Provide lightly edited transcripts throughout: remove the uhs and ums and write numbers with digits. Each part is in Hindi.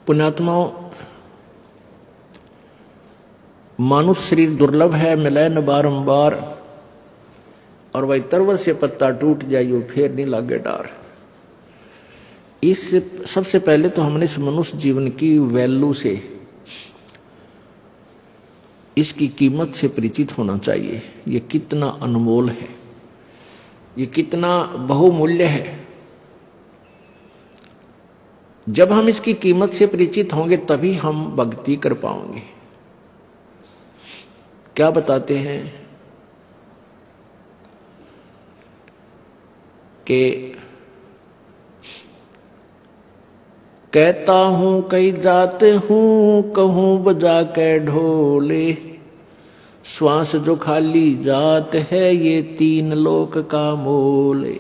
पुण्यात्माओं, मानुष शरीर दुर्लभ है, मिले न बारंबार, और वही तरवर से पत्ता टूट जाइयो फिर नहीं लागे डार। इस सबसे पहले तो हमने इस मनुष्य जीवन की वैल्यू से, इसकी कीमत से परिचित होना चाहिए। ये कितना अनमोल है, ये कितना बहुमूल्य है। जब हम इसकी कीमत से परिचित होंगे तभी हम भक्ति कर पाएंगे। क्या बताते हैं कि कहता हूं कई जात हूं, कहूं बजा के ढोले, श्वास जो खाली जात है ये तीन लोक का मोले।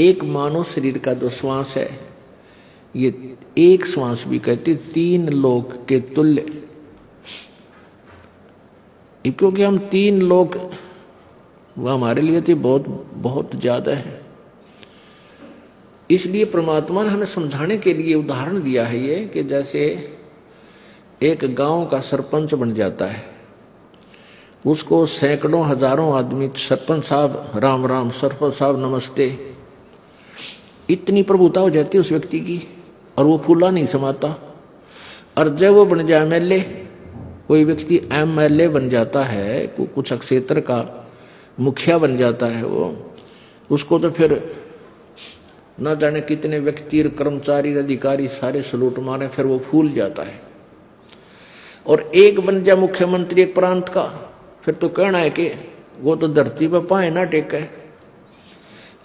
एक मानव शरीर का जो श्वास है, ये एक श्वास भी कहते तीन लोक के तुल्य, क्योंकि हम तीन लोक वो हमारे लिए तो बहुत बहुत ज्यादा है। इसलिए परमात्मा ने हमें समझाने के लिए उदाहरण दिया है ये, कि जैसे एक गांव का सरपंच बन जाता है, उसको सैकड़ों हजारों आदमी सरपंच साहब राम राम, सरपंच साहब नमस्ते, इतनी प्रभुता हो जाती है उस व्यक्ति की, और वो फूला नहीं समाता। और जब वो बन जाए एमएलए, कोई व्यक्ति एमएलए बन जाता है, कुछ क्षेत्र का मुखिया बन जाता है वो, उसको तो फिर न जाने कितने व्यक्ति, कर्मचारी, अधिकारी सारे सलूट मारे, फिर वो फूल जाता है। और एक बन जाए मुख्यमंत्री एक प्रांत का, फिर तो कहना है कि वो तो धरती पर पाए ना टेके।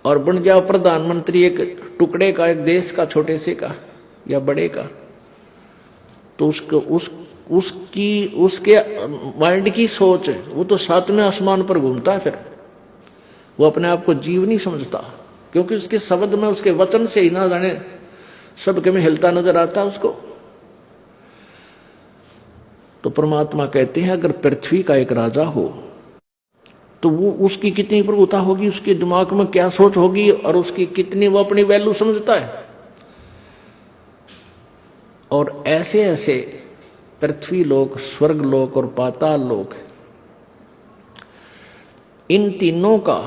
और बन जाओ प्रधानमंत्री एक टुकड़े का, एक देश का, छोटे से का या बड़े का, तो उसके माइंड की सोच है, वो तो सातवें आसमान पर घूमता है। फिर वो अपने आप को जीव नहीं समझता, क्योंकि उसके शब्द में, उसके वचन से ही ना जाने सबके में हिलता नजर आता है उसको। तो परमात्मा कहते हैं अगर पृथ्वी का एक राजा हो तो वो उसकी कितनी प्रभुता होगी, उसके दिमाग में क्या सोच होगी, और उसकी कितनी वो अपनी वैल्यू समझता है। और ऐसे ऐसे पृथ्वी लोक, स्वर्ग लोक और पाताल लोक, इन तीनों का,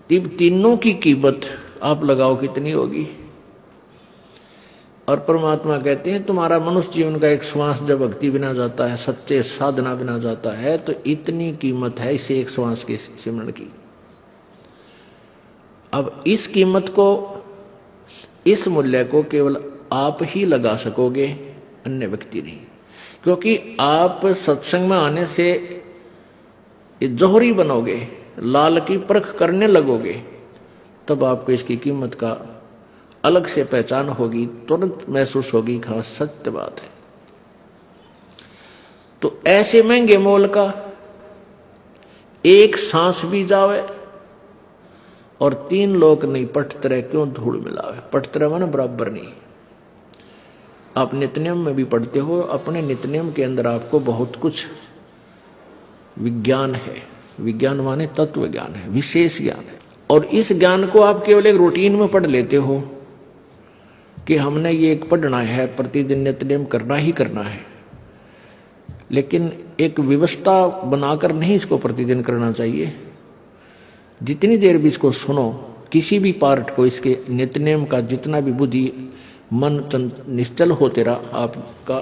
तीनों की कीमत आप लगाओ कितनी होगी। और परमात्मा कहते हैं तुम्हारा मनुष्य जीवन का एक श्वास जब भक्ति बिना जाता है, सच्चे साधना बिना जाता है, तो इतनी कीमत है इसे एक श्वास के सिमरण की। अब इस कीमत को, इस मूल्य को केवल आप ही लगा सकोगे, अन्य व्यक्ति नहीं। क्योंकि आप सत्संग में आने से जौहरी बनोगे, लाल की परख करने लगोगे, तब आपको इसकी कीमत का अलग से पहचान होगी, तुरंत महसूस होगी। खास सत्य बात है। तो ऐसे महंगे मोल का एक सांस भी जावे और तीन लोग नहीं पटतरे क्यों धूल मिलावे। पटतरे माने बराबर नहीं। आप नित्यनियम में भी पढ़ते हो, अपने नित्यनियम के अंदर आपको बहुत कुछ विज्ञान है। विज्ञान माने तत्व ज्ञान है, विशेष ज्ञान है। और इस ज्ञान को आप केवल एक रूटीन में पढ़ लेते हो कि हमने ये एक पढ़ना है, प्रतिदिन नित्यनियम करना ही करना है, लेकिन एक व्यवस्था बनाकर नहीं इसको प्रतिदिन करना चाहिए। जितनी देर भी इसको सुनो, किसी भी पार्ट को, इसके नित्यनियम का जितना भी बुद्धि मन निश्चल हो तेरा आपका,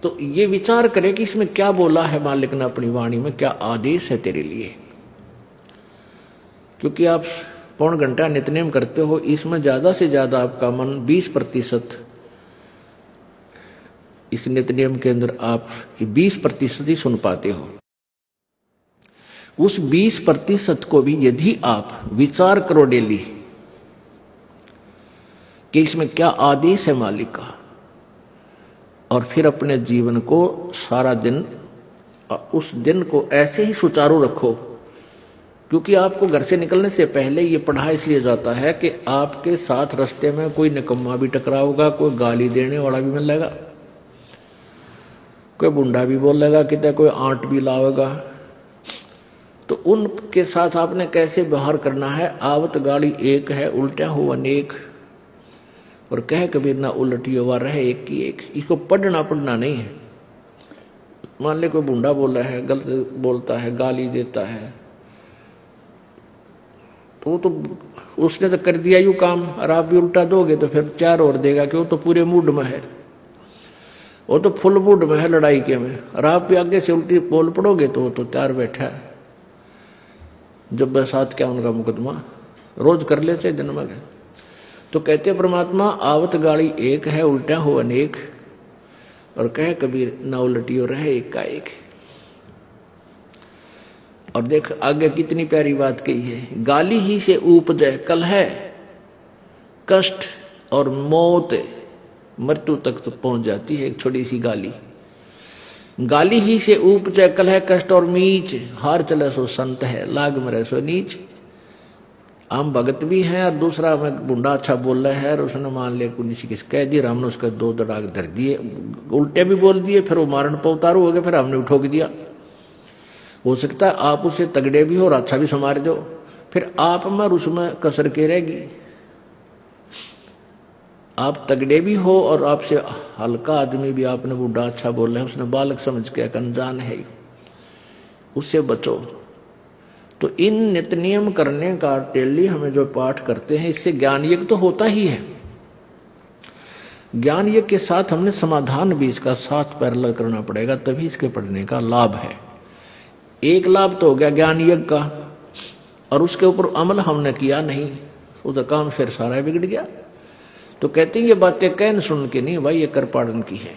तो ये विचार करे कि इसमें क्या बोला है मालिक ने अपनी वाणी में, क्या आदेश है तेरे लिए। क्योंकि आप पौन घंटा नित्यनेम करते हो, इसमें ज्यादा से ज्यादा आपका मन 20% इस नित्यनेम के अंदर आप 20% ही सुन पाते हो। उस 20% को भी यदि आप विचार करो डेली कि इसमें क्या आदेश है मालिक का, और फिर अपने जीवन को सारा दिन, उस दिन को ऐसे ही सुचारू रखो। क्योंकि आपको घर से निकलने से पहले ये पढ़ा इसलिए जाता है कि आपके साथ रास्ते में कोई निकम्मा भी टकराओगा, कोई गाली देने वाला भी मिलेगा, कोई बुंडा भी बोलेगा, कितने कोई आंट भी लावेगा। तो उनके साथ आपने कैसे व्यवहार करना है। आवत गाड़ी एक है, उल्टा हो अनेक। और कह कबीर ना उलटियो वा रहे एक की एक। इसको पढ़ना पढ़ना नहीं है। मान ले कोई बूढ़ा बोला है, गलत बोलता है, गाली देता है, तो उसने तो कर दिया यूं काम, और आप भी उल्टा दोगे तो फिर 4 और देगा कि वो तो पूरे मूड में है, वो तो फुल मूड में है लड़ाई के में, और आप भी आगे से उल्टी बोल पड़ोगे तो वो तो 4 बैठा है। जब बसात क्या उनका मुकदमा रोज कर लेते दिन में। तो कहते परमात्मा आवत गाड़ी एक है, उल्टा हो अनेक, और कहे कबीर ना उलटियो रहे एक का एक। और देख आगे कितनी प्यारी बात कही है, गाली ही से उपजे कलह कष्ट और मौत, मृत्यु तक तो पहुंच जाती है एक छोटी सी गाली। गाली ही से उपजे कलह कष्ट और मीच, हार चले सो संत है, लाग मरे सो नीच। आम भगत भी हैं और दूसरा में बुंडा अच्छा बोल रहा है, और उसने मान लिया किसी किस कह दिया, हमने उसका 2 दड़ाक धर दिए, उल्टे भी बोल दिए, फिर वो मारण पर उतारू हो गए, फिर हमने उठोक दिया। हो सकता है आप उसे तगड़े भी हो और अच्छा भी समार दो, फिर आप में और उसमें कसर के रहेगी। आप तगड़े भी हो और आपसे हल्का आदमी भी आपने बूढ़ा अच्छा बोल रहा है, उसने बालक समझ के अनजान है, उससे बचो। तो इन नित्य नियम करने का डेली हमें जो पाठ करते हैं, इससे ज्ञान यज्ञ तो होता ही है। ज्ञान यज्ञ के साथ हमने समाधान भी इसका साथ पैरेलल करना पड़ेगा, तभी इसके पढ़ने का लाभ है। एक लाभ तो हो गया ज्ञान यज्ञ का, और उसके ऊपर अमल हमने किया नहीं, उसका काम फिर सारा बिगड़ गया। तो कहते हैं ये बातें कहन सुन के नहीं भाई, ये कर पाड़न की है।